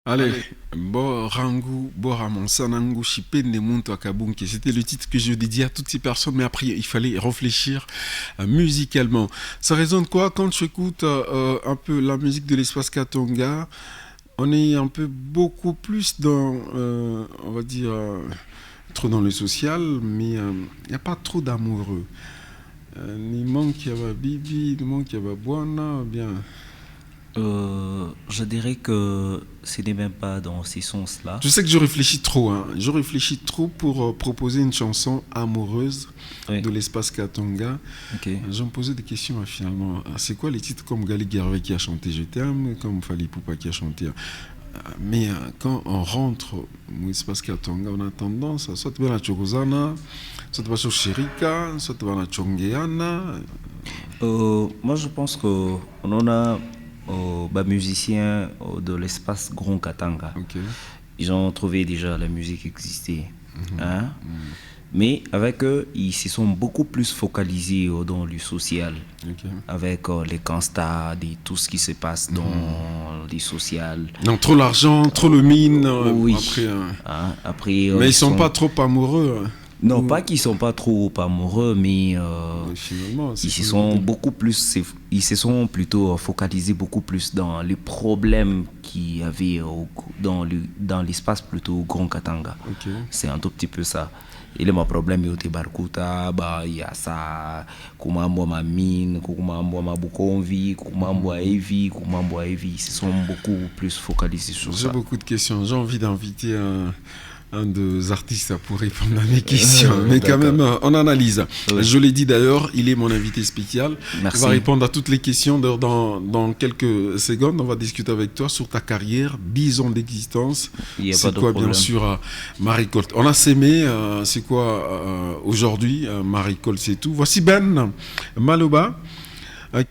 Allez, Borangu, Boramon, Sanangu, Shipende Muntu Akabunke. C'était le titre que je dédiais à toutes ces personnes, mais après, il fallait réfléchir musicalement. Ça résonne quoi quand tu écoutes un peu la musique de l'espace Katonga? On est un peu beaucoup plus dans, on va dire, trop dans le social, mais il n'y a pas trop d'amoureux. Ni manque y a bibi, ni manque y a buana, bien. Je dirais que ce n'est même pas dans ces sens-là. Je sais que je réfléchis trop, hein. Je réfléchis trop pour proposer une chanson amoureuse Oui, de l'espace Katonga. ok. Je me posais des questions finalement. C'est quoi les titres comme Gali Garvey qui a chanté Je t'aime, comme Fali Poupa qui a chanté. Mais quand on rentre au espace Katonga, on a tendance à soit tu vas la Chokozana, soit tu vas sur Sherika, soit tu vas la Chongeana. Moi, je pense qu'on en a musiciens de l'espace Grand Katanga. Ok. Ils ont trouvé déjà la musique existait. Hein? Mais avec eux, ils se sont beaucoup plus focalisés dans le social, Ok. avec les constats de tout ce qui se passe dans le social. Non, trop l'argent, trop le mine. Oui. Après, Hein? Après, mais ils sont pas trop amoureux. Non, pas qu'ils sont pas trop amoureux, mais Finalement, ils se sont beaucoup plus, ils se sont plutôt focalisés beaucoup plus dans les problèmes qu'il y avait dans l'espace plutôt Grand Katanga. Ok. C'est un tout petit peu ça. Et là, mon problème, il y a Barkuta, il y a ça, comment moi ma mine, comment moi ma Bukonvi, comment moi Evi, comment moi Evi. Ils se sont beaucoup plus focalisés sur J'ai ça. beaucoup de questions. J'ai envie d'inviter un des artistes pour répondre à mes questions. Mais quand même, on analyse. Oui. Je l'ai dit d'ailleurs, il est mon invité spécial. Merci. Il va répondre à toutes les questions. D'ailleurs, dans quelques secondes, on va discuter avec toi sur ta carrière, 10 ans d'existence. Il y a pas C'est de quoi, problème. bien sûr, ma récolte. On a sémé, c'est quoi aujourd'hui, ma récolte, c'est tout. Voici Ben Maloba,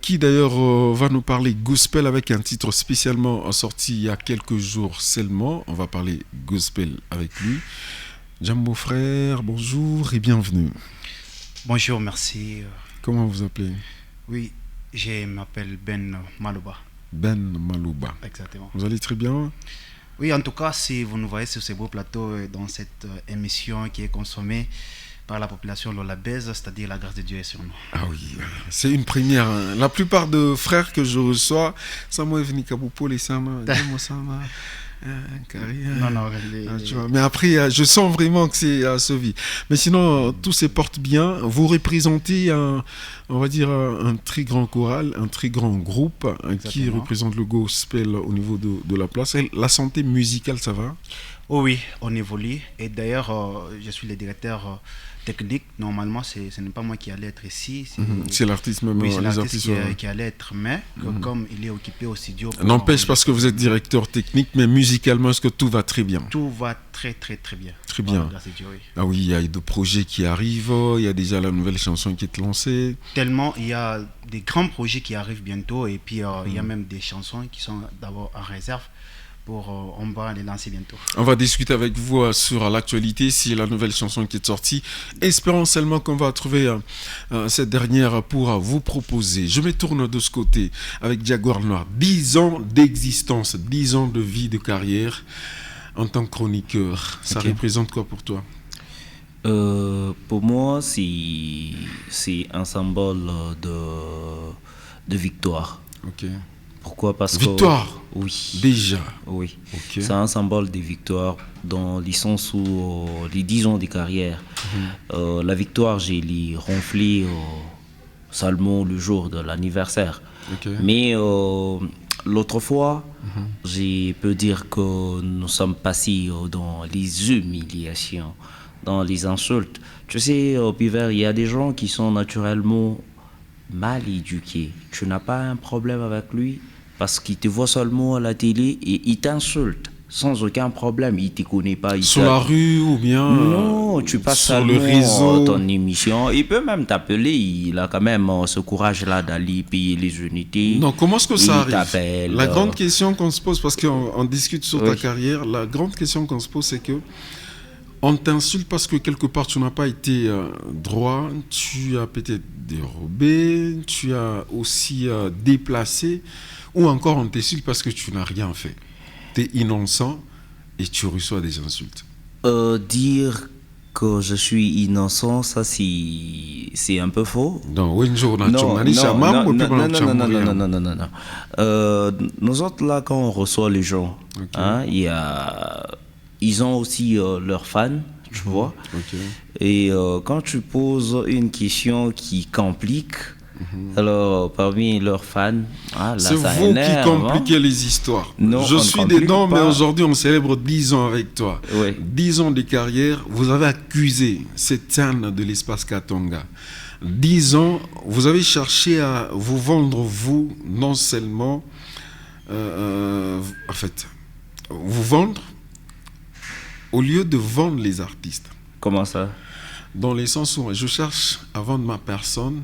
qui d'ailleurs va nous parler gospel avec un titre spécialement sorti il y a quelques jours seulement. On va parler gospel avec lui. Jambo frère, bonjour et bienvenue. Bonjour, merci. Comment vous appelez? Oui, je m'appelle Ben Malouba. Ben Malouba. Exactement. Vous allez très bien? Oui, en tout cas, si vous nous voyez sur ce beau plateau, dans cette émission qui est consommée par la population lolabaise, c'est-à-dire la grâce de Dieu est sur nous. Ah oui, c'est une première. Hein. La plupart de frères que je reçois, ça m'a venu Kabupo, les Sama, Sama, Non, non, tu vois. Mais après, je sens vraiment que c'est Sovi. Mais sinon, tout se porte bien. Vous représentez on va dire, un très grand choral, un très grand groupe qui Exactement. représente le gospel au niveau de la place. Et la santé musicale, ça va? Oh oui, on évolue. Et d'ailleurs, je suis le directeur technique. Normalement, ce n'est pas moi qui allais être ici. C'est l'artiste même. Oui, c'est les l'artiste artistes. qui allait être, mais comme il est occupé au studio. N'empêche parce que vous êtes directeur technique, mais musicalement, est-ce que tout va très bien? Tout va très, très, très bien. Très Par la bien. grâce de Dieu, oui. Ah oui, il y a des projets qui arrivent, il y a déjà la nouvelle chanson qui est lancée. Tellement il y a des grands projets qui arrivent bientôt et puis il y a même des chansons qui sont d'abord en réserve pour on va les lancer bientôt. On va discuter avec vous sur l'actualité, si la nouvelle chanson qui est sortie. Espérons seulement qu'on va trouver cette dernière pour vous proposer. Je me tourne de ce côté avec Jaguar Noir. 10 ans d'existence, 10 ans de vie, de carrière en tant que chroniqueur. Ça Ok. représente quoi pour toi? Pour moi, c'est un symbole de victoire. Ok. Pourquoi? Parce Victoire, que oui, déjà. oui, Ok. c'est un symbole de victoire dans le sens où les 10 ans de carrière, la victoire, j'ai l'ai ronflé seulement le jour de l'anniversaire. Ok. Mais l'autre fois, je peux dire que nous sommes passés dans les humiliations, dans les insultes. Tu sais, Piver, il y a des gens qui sont naturellement mal éduqués. Tu n'as pas un problème avec lui parce qu'il te voit seulement à la télé et il t'insulte sans aucun problème. Il ne te connaît pas. Sur la rue ou bien Non, tu passes sur seulement le réseau. ton émission. Il peut même t'appeler. Il a quand même ce courage-là d'aller payer les unités. Non, comment est-ce que ça Il arrive? t'appelle, La grande question qu'on se pose, parce qu'on discute sur ta Oui. carrière, la grande question qu'on se pose, c'est que on t'insulte parce que quelque part tu n'as pas été droit, tu as peut-être dérobé, tu as aussi déplacé, ou encore on t'insulte parce que tu n'as rien fait. tu es innocent et tu reçois des insultes. Dire que je suis innocent, ça c'est un peu faux. Non, oui, Non, non, non, non, non, non, non, non, non, non, non, non. Nous autres, là, quand on reçoit les gens, hein, ils ont aussi leurs fans, tu vois. Et quand tu poses une question qui complique, alors parmi leurs fans, là, c'est ça vous énerve, qui compliquez les histoires. Non, je on ne suis complique dedans, pas. mais aujourd'hui on célèbre 10 ans avec toi. Oui. 10 ans de carrière, vous avez accusé cette scène de l'espace Katonga. 10 ans, vous avez cherché à vous vendre, vous, non seulement, en fait, vous vendre au lieu de vendre les artistes. Comment ça? Dans le sens où je cherche à vendre ma personne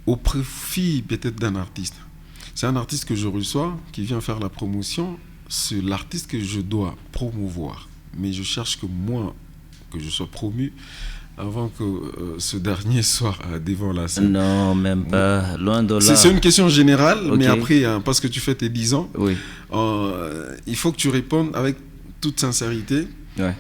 au profit peut-être d'un artiste. C'est un artiste que je reçois qui vient faire la promotion, c'est l'artiste que je dois promouvoir. Mais je cherche que moi, que je sois promu avant que ce dernier soit devant la scène. Non, même pas, loin de là. C'est une question générale, Ok. mais après, parce que tu fais tes 10 ans, Oui, il faut que tu répondes avec toute sincérité. ouais.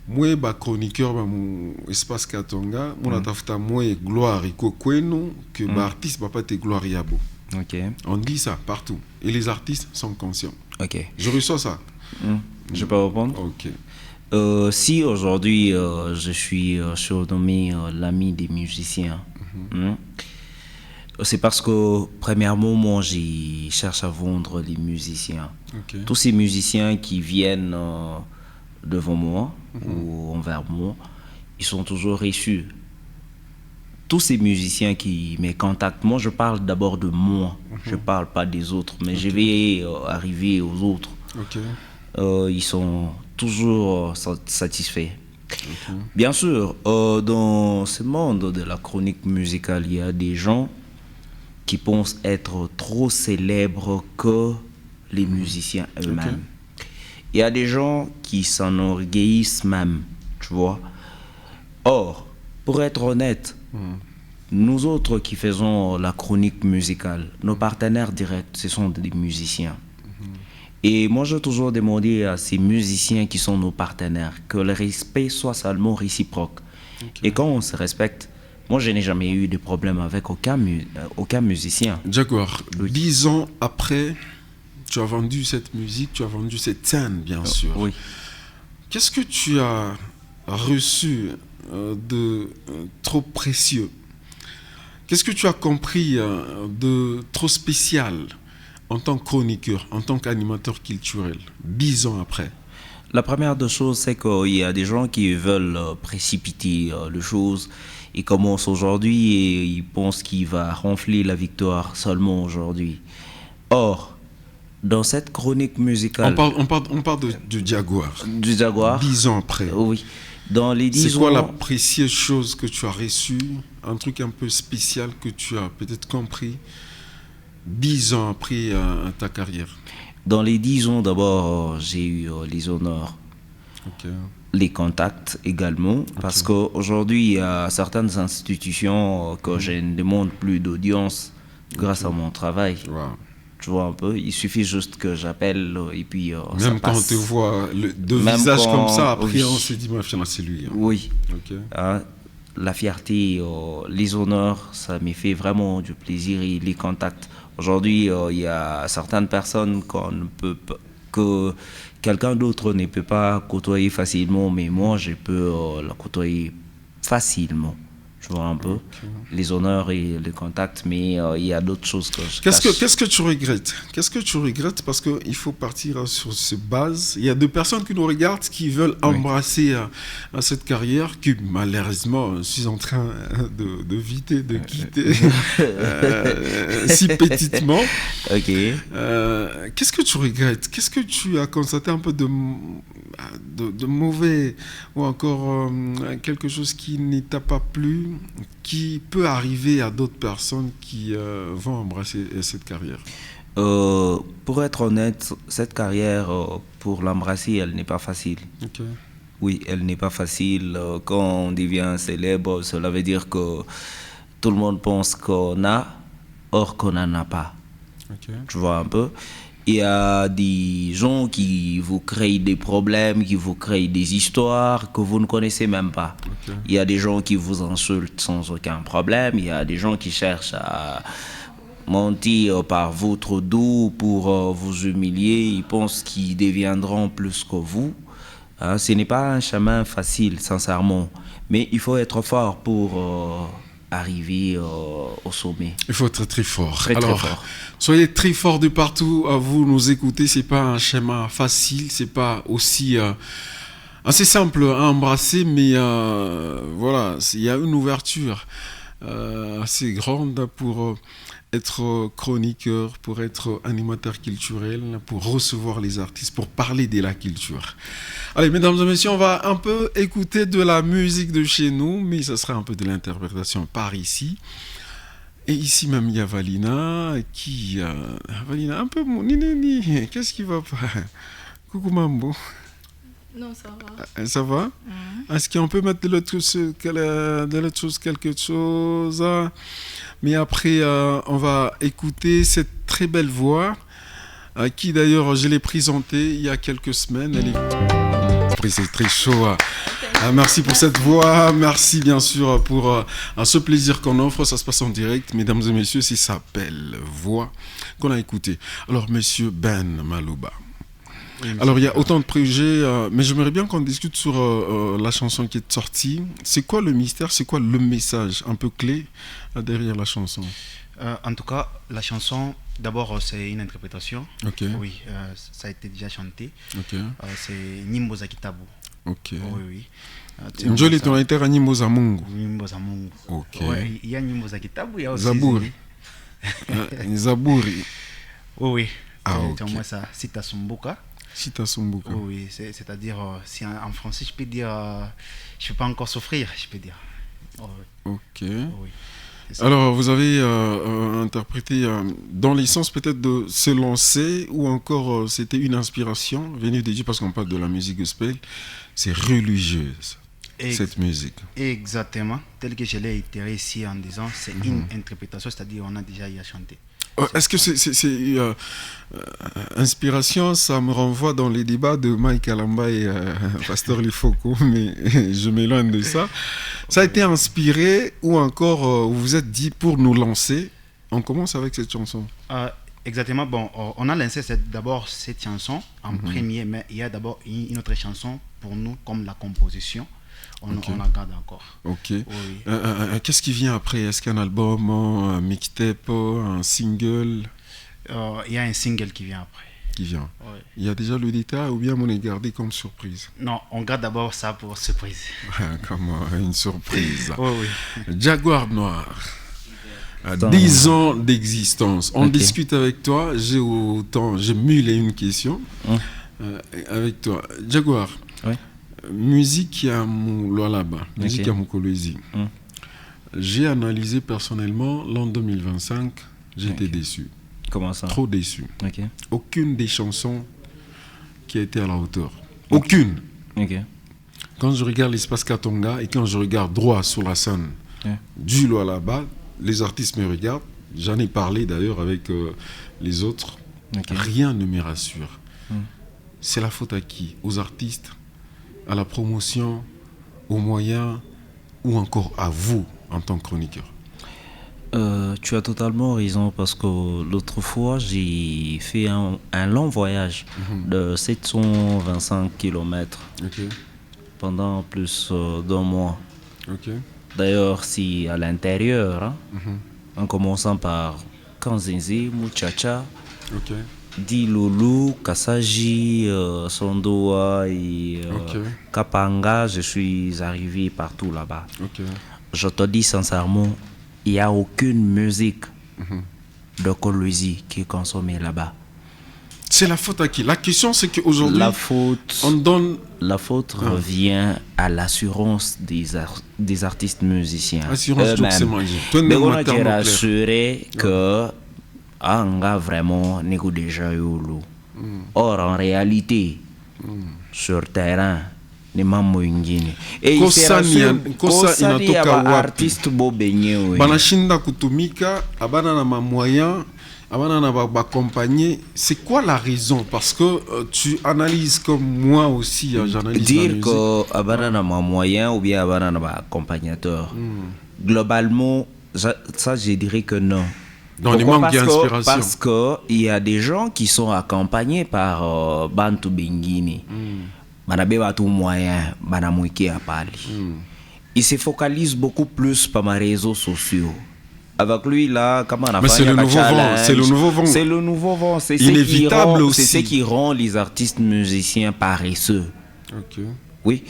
Moi, ba chroniqueur, ba mon espace Katonga, mon atafuta moi gloire iko kwenu que ba artiste va pas te gloire yabo. Ok, On dit ça partout et les artistes sont conscients. ok. Je reçois ça. Je peux répondre? Ok. Si aujourd'hui je suis surnommé l'ami des musiciens, c'est parce que premièrement moi je cherche à vendre les musiciens. Ok. Tous ces musiciens qui viennent devant moi ou envers moi, ils sont toujours reçus. Tous ces musiciens qui me contactent, moi je parle d'abord de moi, je parle pas des autres, mais je vais arriver aux autres. Ok. Ils sont toujours satisfaits. Bien sûr, dans ce monde de la chronique musicale, il y a des gens qui pensent être trop célèbres que les musiciens eux-mêmes. Il y a des gens qui s'enorgueillissent même, tu vois. Or, pour être honnête, nous autres qui faisons la chronique musicale, nos partenaires directs, ce sont des musiciens. Et moi, j'ai toujours demandé à ces musiciens qui sont nos partenaires que le respect soit seulement réciproque. Et quand on se respecte, moi, je n'ai jamais eu de problème avec aucun musicien. Jaguar, 10 ans après, tu as vendu cette musique, tu as vendu cette scène, bien sûr. Oui. Qu'est-ce que tu as reçu de trop précieux? Qu'est-ce que tu as compris de trop spécial en tant que chroniqueur, en tant qu'animateur culturel, 10 ans après? La première des choses, c'est qu'il y a des gens qui veulent précipiter les choses. Ils commencent aujourd'hui et ils pensent qu'il va ronfler la victoire seulement aujourd'hui. Or, dans cette chronique musicale... On parle de Jaguar. Du Jaguar. 10 ans après. Oui. Dans les 10 C'est quoi ans, la précieuse chose que tu as reçue, un truc un peu spécial que tu as peut-être compris 10 ans après ta carrière? dans les 10 ans, d'abord, j'ai eu les honneurs, les contacts également, parce qu'aujourd'hui, il y a certaines institutions que je ne demande plus d'audience grâce à mon travail. Wow. Tu vois un peu, il suffit juste que j'appelle et puis ça Même quand on passe. te voit de Même visage quand- comme ça, après oui. on se dit, c'est lui. Hein. Oui. Ok. Hein, la fierté, les honneurs, ça me fait vraiment du plaisir et les contacts. Aujourd'hui, il y a certaines personnes que quelqu'un d'autre ne peut pas côtoyer facilement, mais moi, je peux la côtoyer facilement. Tu vois un peu les honneurs et les contacts, mais il y a d'autres choses que je cache. Qu'est-ce que tu regrettes? Qu'est-ce que tu regrettes? Parce qu'il faut partir sur ces bases. Il y a deux personnes qui nous regardent, qui veulent embrasser cette carrière que malheureusement je suis en train d'éviter de quitter si petitement. Ok. Qu'est-ce que tu regrettes? Qu'est-ce que tu as constaté un peu de mauvais ou encore quelque chose qui ne t'a pas plu, qui peut arriver à d'autres personnes qui vont embrasser cette carrière? Pour être honnête, cette carrière, pour l'embrasser, elle n'est pas facile. Ok. Oui, elle n'est pas facile. Quand on devient célèbre, cela veut dire que tout le monde pense qu'on a, or qu'on n'en a pas. Ok. Tu vois un peu. Il y a des gens qui vous créent des problèmes, qui vous créent des histoires que vous ne connaissez même pas. Ok. Il y a des gens qui vous insultent sans aucun problème. Il y a des gens qui cherchent à mentir par votre dos pour vous humilier. Ils pensent qu'ils deviendront plus que vous. Hein, ce n'est pas un chemin facile, sincèrement. Mais il faut être fort pour arriver au sommet. Il faut être très fort. Très, Alors, très fort. soyez très forts de partout. À vous nous écoutez. C'est pas un schéma facile. C'est pas aussi assez simple à embrasser, mais voilà, il y a une ouverture assez grande pour être chroniqueur, pour être animateur culturel, pour recevoir les artistes, pour parler de la culture. Allez, mesdames et messieurs, on va un peu écouter de la musique de chez nous, mais ça sera un peu de l'interprétation par ici. Et ici même, il y a Valina qui... Valina, un peu... Nini, qu'est-ce qui va pas? Coucou Mambo. Non, ça va. Ça va? Est-ce qu'on peut mettre de l'autre chose, quelque chose? Mais après, on va écouter cette très belle voix, qui d'ailleurs, je l'ai présentée il y a quelques semaines. Elle est... C'est très chaud. Merci pour cette voix. Merci bien sûr pour ce plaisir qu'on offre. Ça se passe en direct, mesdames et messieurs. C'est sa belle voix qu'on a écoutée. Alors, monsieur Ben Malouba. Oui, alors, il y a autant de projets, mais j'aimerais bien qu'on discute sur la chanson qui est sortie. C'est quoi le mystère? C'est quoi le message un peu clé derrière la chanson? En tout cas, la chanson, d'abord, c'est une interprétation. Ok. Oui, ça a été déjà chanté. Ok. C'est Nyimbo za Kitabu. Ok. Oui, oui. Njoli tunaita nyimbo za Mungu. Nyimbo za Mungu. Ok. Ouais, il y a Nyimbo za Kitabu, il y a aussi Zaburi. Zaburi. Oui, oui. Ah, ok. Moi, ça, Sitasumbuka. Sitasumbuka. Oui, c'est-à-dire, si en français, je peux dire, je ne peux pas encore souffrir, je peux dire. Oh, oui. Ok. Oui. Alors, vous avez interprété dans les sens peut-être de se lancer ou encore c'était une inspiration venue de Dieu parce qu'on parle de la musique gospel, c'est religieuse, cette musique. Exactement, tel que je l'ai itéré ici en disant, c'est une interprétation, c'est-à-dire on a déjà y a chanté. Est-ce que c'est inspiration, ça me renvoie dans les débats de Mike Alamba et Pasteur Lifoko, mais je m'éloigne de ça. Ça a été inspiré ou encore vous vous êtes dit pour nous lancer, on commence avec cette chanson? Exactement, bon, on a lancé d'abord cette chanson en premier, mais il y a d'abord une autre chanson pour nous comme la composition. On la garde encore. Ok. Oui. Qu'est-ce qui vient après? Est-ce qu'un album, un mixtape, un single? Il y a un single qui vient après. Qui vient. Oui. Il y a déjà le détail ou bien on est gardé comme surprise? Non, on garde d'abord ça pour surprise. Comme une surprise. Oui, oui. Jaguar Noir. 10 ans d'existence. On discute avec toi. J'ai 1000 et une questions avec toi. Jaguar. Oui. Musique ya Mouloalaba, musique ya Moukolwezi. J'ai analysé personnellement l'an 2025, j'étais déçu. Comment ça? Trop déçu. Okay. Aucune des chansons qui a été à la hauteur. Aucune. Okay. Quand je regarde l'espace Katonga et quand je regarde droit sur la scène du Lualaba, les artistes me regardent. J'en ai parlé d'ailleurs avec les autres. Okay. Rien ne me rassure. C'est la faute à qui? Aux artistes? À la promotion, aux moyens ou encore à vous en tant que chroniqueur? Tu as totalement raison parce que l'autre fois j'ai fait un long voyage de 725 km pendant plus d'un mois. D'ailleurs, si à l'intérieur, en commençant par Kanzinzi, Muchacha, Dilulu, Kasaji, Sondoa et Kapanga, je suis arrivé partout là-bas. Je te dis sincèrement, il n'y a aucune musique de Kolwezi qui est consommée là-bas. C'est la faute à qui? La question c'est qu'aujourd'hui, la faute revient à l'assurance des artistes musiciens. Assurance mais on a rassuré que Anga vraiment négo déjà yolo. Or en réalité sur terrain ni mambo ingine. Et kosa inatoka wapi? Artiste bo benye we. Banashinda kutumika abana na mamoyen accompagner. C'est quoi la raison? Parce que tu analyses comme moi aussi, j'analyse dire la musique. que Abanana un moyen ou bien Abanana un accompagnateur. Globalement, ça je dirais que non. Dans les manques d'inspiration. Parce qu'il y a des gens qui sont accompagnés par Bantu Bengini. Manabe Batu moyen, Manamouiki à Pali. Il se focalise beaucoup plus par mes réseaux sociaux. Avec lui là, comment on a fait? C'est le nouveau vent. C'est le nouveau vent. C'est le nouveau vent. C'est inévitable aussi. C'est ce qui rend les artistes musiciens paresseux. Ok. Oui.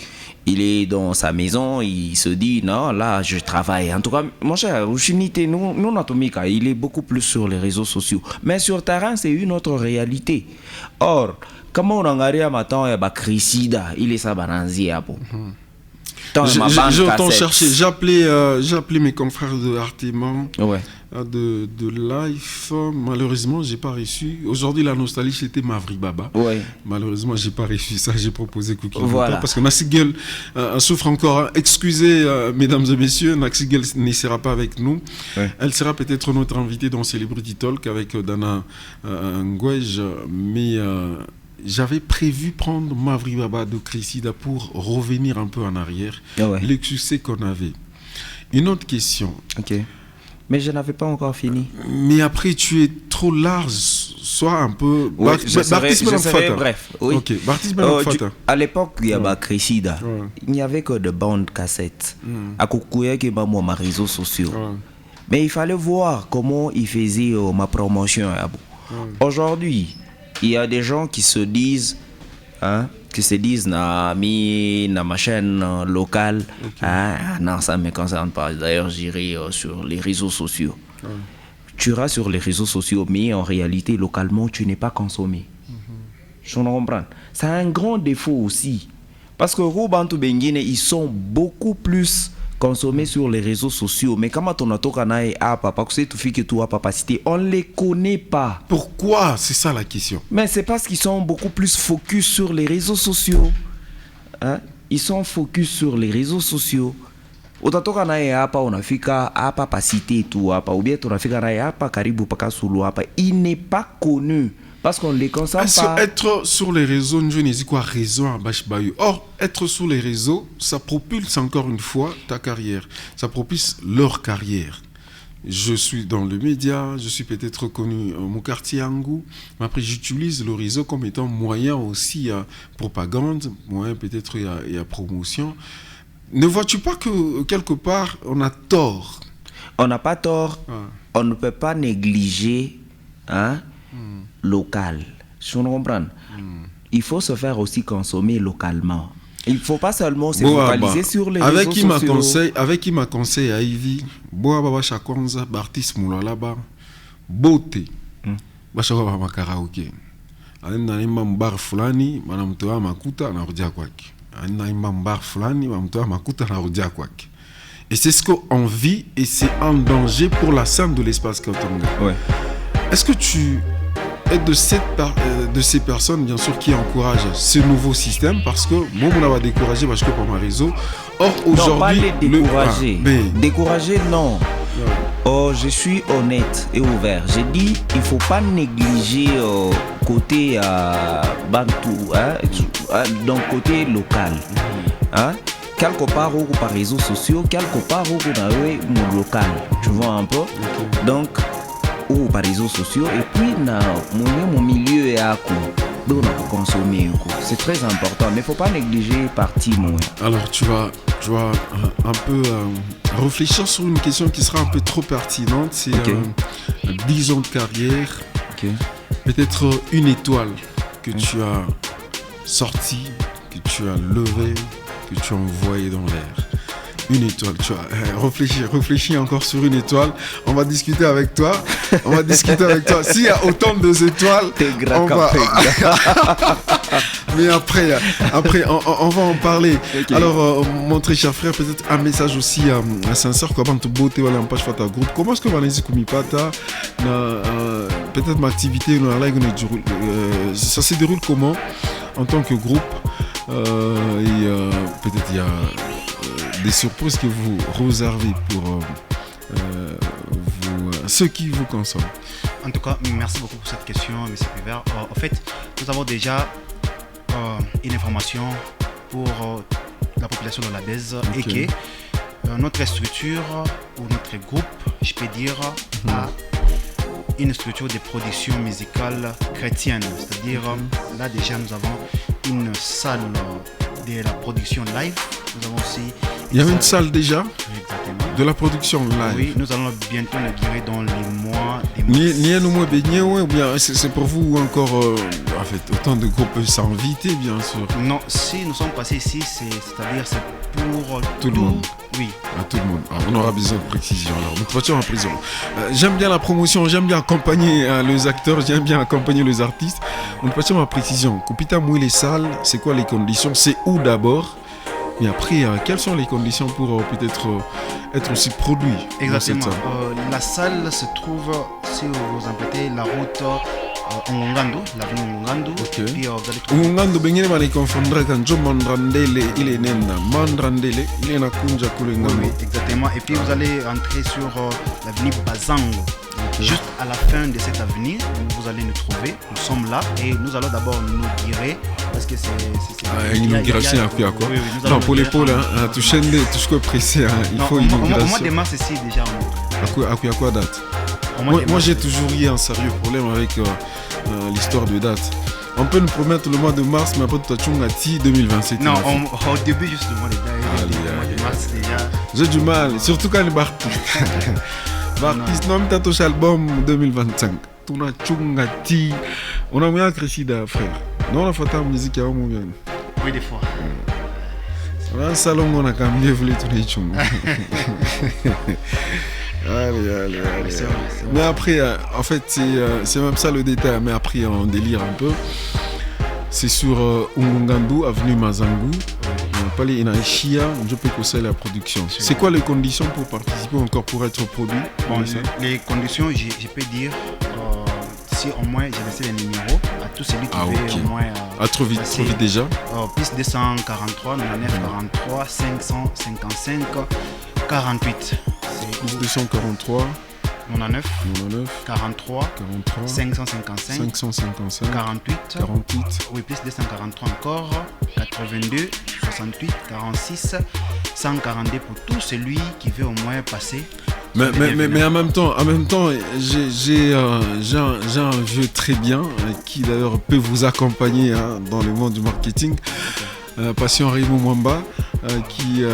Il est dans sa maison, il se dit non, là je travaille. En tout cas, mon cher, nous Natomika, il est beaucoup plus sur les réseaux sociaux. Mais sur terrain, c'est une autre réalité. Or, comment on a à matin, il est ça bananzi à bon. J'ai autant cherché. J'ai appelé mes confrères de Artéman, de Life. Malheureusement, j'ai pas reçu. Aujourd'hui, la nostalgie, c'était Mavri Baba. Malheureusement, j'ai pas reçu ça. J'ai proposé Cookie. Parce que Naxigel souffre encore. Excusez, mesdames et messieurs, Naxigel ne sera pas avec nous. Elle sera peut-être notre invitée dans Celebrity Talk avec Dana Ngwej. Mais j'avais prévu prendre Mavri Baba de Cressida pour revenir un peu en arrière. Le succès qu'on avait. Une autre question. Ok. Mais je n'avais pas encore fini. Mais après, tu es trop large. Sois un peu. Je serai bref. Oui. Ok. À l'époque, il y avait Cressida. Il n'y avait que de bandes cassettes. À Koukouya, qui m'a mis mes réseaux sociaux. Mais il fallait voir comment il faisait ma promotion. Aujourd'hui, il y a des gens qui se disent, na ma chaîne locale, non, ça ne me concerne pas. D'ailleurs, j'irai sur les réseaux sociaux. Tu iras sur les réseaux sociaux, mais en réalité, localement, tu n'es pas consommé. Je comprends. C'est un grand défaut aussi. Parce que Roubantu Bengine, ils sont beaucoup plus consommés sur les réseaux sociaux. Mais comment on a tokané à papa, on ne les connaît pas. Pourquoi? C'est ça la question. Mais c'est parce qu'ils sont beaucoup plus focus sur les réseaux sociaux. Ils sont focus sur les réseaux sociaux. Autant qu'on a pas on a fika apa pas cité tout apa ou bien on a fika na apa karibu paka sulu apa. Il n'est pas connu parce qu'on les consomme pas. Être sur les réseaux, je ne dis quoi raison à Bashbayu. Or, être sur les réseaux, ça propulse encore une fois ta carrière. Ça propulse leur carrière. Je suis dans le média, je suis peut-être connu dans mon quartier Angou, mais après j'utilise le réseau comme étant moyen aussi à propagande, moyen peut-être à promotion. Ne vois-tu pas que quelque part on a tort? On n'a pas tort. On ne peut pas négliger local. Je comprends. Il faut se faire aussi consommer localement. Il ne faut pas seulement se focaliser sur les réseaux sociaux. Avec qui m'a conseillé à Ivy, Boa Baba Chakonza, Bartis Moulalaba, Beauté, Bachaka Baba Karaoke. Aina imam bar fulani, manamtoa makuta na rudia kwake. Aina imam bar fulani, manamtoa makuta na rudia kwake. Et c'est ce qu'on vit et c'est un danger pour la scène de l'espace Katanga. Est-ce que tu es de ces personnes, bien sûr, qui encouragent ce nouveau système? Parce que moi, on va décourager parce que par ma réseau. Or, aujourd'hui. Non, pas les décourager. Décourager, non. Oh, je suis honnête et ouvert. J'ai dit, il ne faut pas négliger côté Bantu, donc côté local. Quelque part ou par réseaux sociaux, quelque part ou dans le local. Tu vois un peu? Donc, ou par réseaux sociaux, et puis mon milieu est à coup. Donc, consommer. C'est très important, mais il ne faut pas négliger partie moins. Alors, tu vas un peu réfléchir sur une question qui sera un peu trop pertinente. C'est 10 ans de carrière. Peut-être une étoile que tu as sortie, que tu as levée, que tu as envoyée dans l'air. Une étoile, tu vois. Réfléchis encore sur une étoile. On va discuter avec toi. S'il y a autant de étoiles, on va. Mais après, on va en parler. Alors, mon très cher frère, peut-être un message aussi sincère. Comment te beauté voilà en page fata groupe. Comment est-ce que Valenzi Kumipata, peut-être ma activité, ça se déroule comment en tant que groupe et peut-être il y a des surprises que vous réservez pour ceux qui vous consomment. En tout cas, merci beaucoup pour cette question, M. Pivert. En fait, nous avons déjà une information pour la population de la Bèze et que notre structure ou notre groupe, je peux dire, a une structure de production musicale chrétienne. C'est-à-dire, là déjà, nous avons une salle de la production live. Nous avons aussi... Il y a une salle déjà? Exactement. De la production live? Oui, nous allons bientôt l'inaugurer dans les mois... Ou bien c'est pour vous encore... en fait, autant de groupes s'inviter, bien sûr. Non, si nous sommes passés ici, c'est-à-dire c'est pour tout le monde. Oui. À tout le monde. Alors, on aura besoin de précision. Alors, nous partions en prison. J'aime bien la promotion, j'aime bien accompagner les acteurs, j'aime bien accompagner les artistes. On partions en précision. Kupita Mouille les salles, c'est quoi les conditions? C'est où d'abord? Et après, quelles sont les conditions pour peut-être être aussi produit? Exactement. La salle se trouve, si vous empruntez la route Ngongando, l'avenue Ngongando. Ok. Puis vous allez trouver... Ngongando, bengine va les confondre quand Joe Mandrandele, il est nena. Mandrandele, il est na kunja kulengando. Oui, exactement. Et puis vous allez entrer sur l'avenue Bazango. Okay. Juste à la fin de cette avenue, vous allez nous trouver. Nous sommes là et nous allons d'abord nous guérir parce que c'est une inauguration à quoi? Oui, non, pour l'épaule, tu chaînes, tout ce que pressé, il faut une inauguration. Au mois de mars ici déjà. À quoi date? Moi j'ai toujours eu un sérieux problème avec l'histoire de date. On peut nous promettre le mois de mars, mais après tu as Chungati 2027. Non, au début juste le mois de mars déjà. J'ai du mal, surtout quand les artistes. L'artiste non t'as touché l'album 2025. Tu as Chungati. On a bien Crescida, frère. Non, on a fait ta musique à Omoubien. Oui, des fois. On a un salon, on a quand même bien voulu tourner Chung. Allez. Mais après, en fait, c'est même ça le détail. Mais après, on délire un peu. C'est sur Ngongando, avenue Mazangu. Palais Inaishia, je peux conseiller la production. C'est quoi les conditions pour participer encore pour être produit? Bon, les conditions, je peux dire, si au moins j'ai laissé les numéros à tous celui qui veut au moins. Trop vite déjà. Plus 243, 99, 43, 555, 48. Plus 243. 99, 43, 555, 48, oui, plus 243 encore, 82, 68, 46, 142 pour tout celui qui veut au moins passer. Mais en même temps, j'ai un vieux très bien qui d'ailleurs peut vous accompagner dans le monde du marketing. Passion Raymond Mwamba qui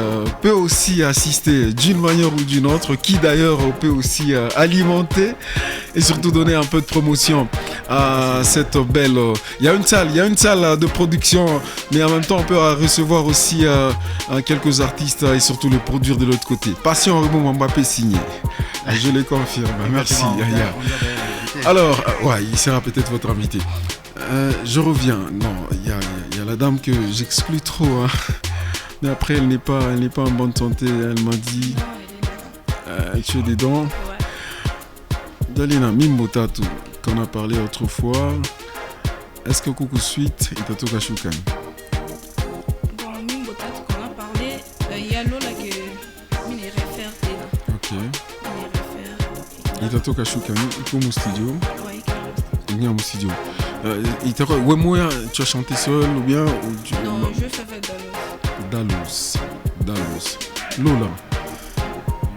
peut aussi assister d'une manière ou d'une autre, qui d'ailleurs peut aussi alimenter et surtout donner un peu de promotion à cette belle... Il y a une salle de production, mais en même temps on peut recevoir aussi quelques artistes et surtout le produire de l'autre côté. Passion Raymond Mwamba peut signer, je le confirme. Merci Yaya. Alors, il sera peut-être votre invité. Je reviens. Non, il y a la dame que j'exclus trop. Mais après, elle n'est pas en bonne santé. Elle m'a dit. Tu as des dents. Dalina Mimotatu, qu'on a parlé autrefois. Est-ce que Coucou Suite est à Tokashukan? Bon, Mimotatu, qu'on a parlé, il y a Lola qui me réfère là. Ok. Il est à Tokashukan. Il est au studio. Oui, il est au studio. Tu as chanté seul ou bien Non, je fais Dalos. Lola,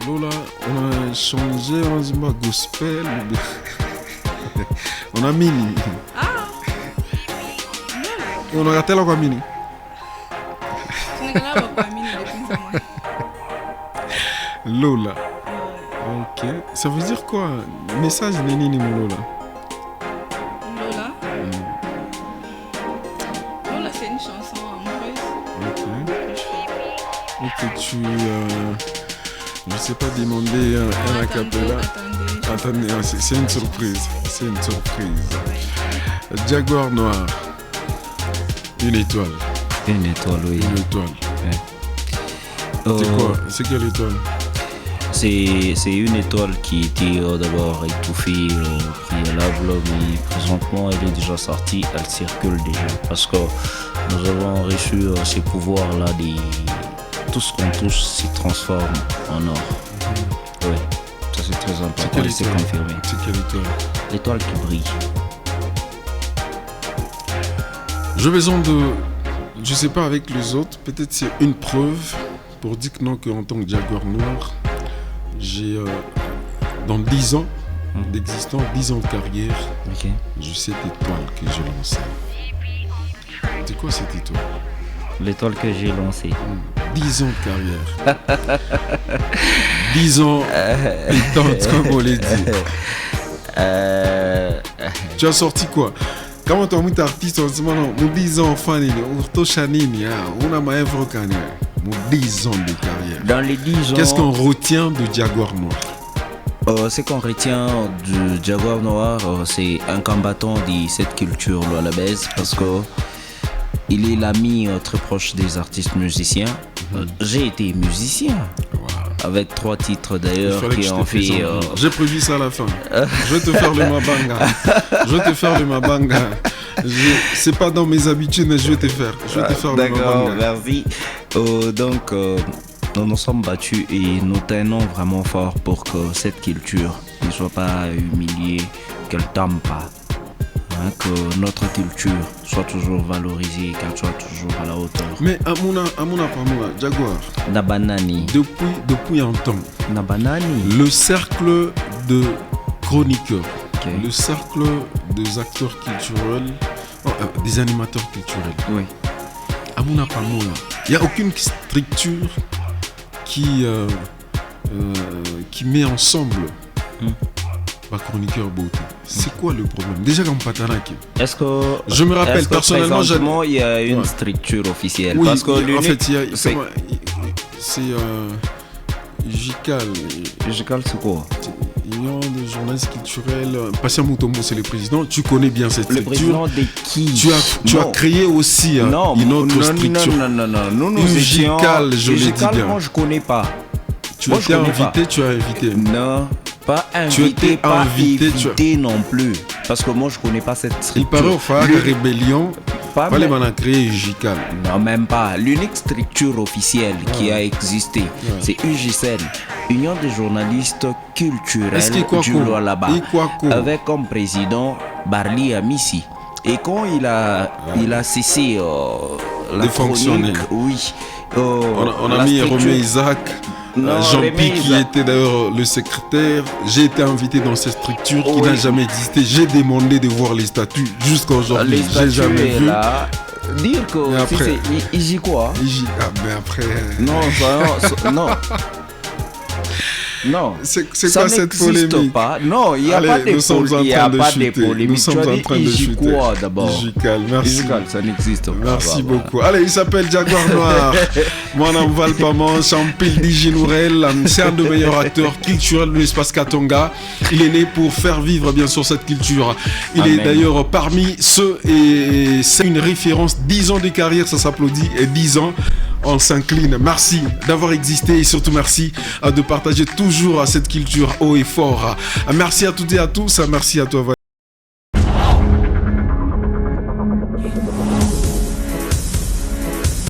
on a changé, on a dit gospel. On a Mini. On a raté la Mini. Lola. Ok. Ça veut dire quoi? Message Nini Lola. Je sais pas demander un acapella. Attendez, c'est une surprise. Jaguar Noir. Une étoile. Une étoile, oui. Une étoile. Ouais. C'est quoi? C'est quelle étoile? C'est une étoile qui était d'abord étouffée au préalable, mais présentement elle est déjà sortie, elle circule déjà. Parce que nous avons reçu ces pouvoirs-là tout ce qu'on touche se transforme en or. Oui, ça se très C'est important quelle et c'est étoile? confirmé. C'est quelle étoile? L'étoile qui brille. J'ai besoin de, je sais pas avec les autres, peut-être c'est une preuve pour dire que non, qu'en tant que Jaguar Noir, j'ai dans 10 ans d'existence, 10 ans de carrière, Ok. j'ai cette étoile que j'ai lancée. C'est quoi cette étoile? L'étoile que j'ai lancée. 10 ans de carrière. 10 ans pétante, comme on l'a dit. Tu as sorti quoi? Kama tu es artiste, on se dit, non, 10 ans, fan, on chanini, on a ma œuvre, 10 ans de carrière. Dans les 10 ans. Qu'est-ce qu'on retient de Jaguar Noir? Ce qu'on retient du Jaguar Noir, c'est un combattant de cette culture à la base parce que il est l'ami très proche des artistes musiciens. J'ai été musicien avec 3 titres d'ailleurs qui ont fait. J'ai prévu ça à la fin. Je vais te faire le mabanga. Je vais te faire le mabanga. C'est pas dans mes habitudes, mais je vais te faire. Je vais te faire le D'accord, mabanga. merci. Donc, nous nous sommes battus et nous tenons vraiment fort pour que cette culture ne soit pas humiliée, qu'elle tombe pas. Hein, que notre culture soit toujours valorisée, qu'elle soit toujours à la hauteur. Mais Amuna, Jaguar, Nabanani. depuis un temps, Nabanani. le cercle de chroniqueurs, Ok. le cercle des acteurs culturels, des animateurs culturels, Oui. Amuna Pamona, il n'y a aucune structure qui met ensemble ma chroniqueur beauté. C'est quoi le problème? Déjà comme Patanaki. Est-ce que Je me rappelle est-ce que personnellement, présentement, il y a une Ouais. structure officielle Oui, parce que en l'unique- fait, il y a, c'est c'est JICAL, c'est quoi? Union des journalistes culturels. Patient Moutombo, c'est le président. Tu connais bien cette Le structure. président de qui? Tu as Non. créé aussi Non, une autre non, structure. non, nous UJICAL, étions. je l'ai dit UJICAL, bien. moi je connais pas. Tu Moi, as je été connais pas. invité, tu as invité. Non, pas Tu invité, étais pas invité, invité non plus. Parce que moi je connais pas cette Il structure. paraît au phare Le- rébellion. pas Fallait même- m'en créer UJICAL. Non, même pas. L'unique structure officielle qui a existé, c'est UJCL, Union des journalistes culturels Est-ce qu'il du Lualaba, Ikwako. avec comme président Barli Amissi. Et quand il a cessé la De fonctionner. chronique, oui. On a la mis structure- Romé Isaac, Non, Jean-Pi Romé qui Isaac. était d'ailleurs le secrétaire. J'ai été invité dans cette structure qui Oui. n'a jamais existé. J'ai demandé de voir les statuts jusqu'à aujourd'hui. Les J'ai statuts jamais est vu. là. Dire que Et si après- c'est il dit quoi? Ah, mais après. Non, non. Non. C'est Ça quoi cette n'existe polémique? pas. Non, il n'y a Allez, pas de nous sommes en il y train a de pas de chuter. polémique. Nous sommes Tu as en dit, train de il dit chuter. quoi d'abord? Ijical, merci. Ijical, ça n'existe pas. Merci Voilà. beaucoup. Allez, il s'appelle Jaguar Noir. Moi, on va le pas Champil Dijinourel. C'est un des meilleurs acteurs culturels de l'espace Katonga. Il est né pour faire vivre, bien sûr, cette culture. Il Amen. est d'ailleurs parmi ceux, et c'est une référence. 10 ans de carrière, ça s'applaudit. Et 10 ans, on s'incline. Merci d'avoir existé et surtout merci de partager toujours cette culture haut et fort. Merci à toutes et à tous. Merci à toi.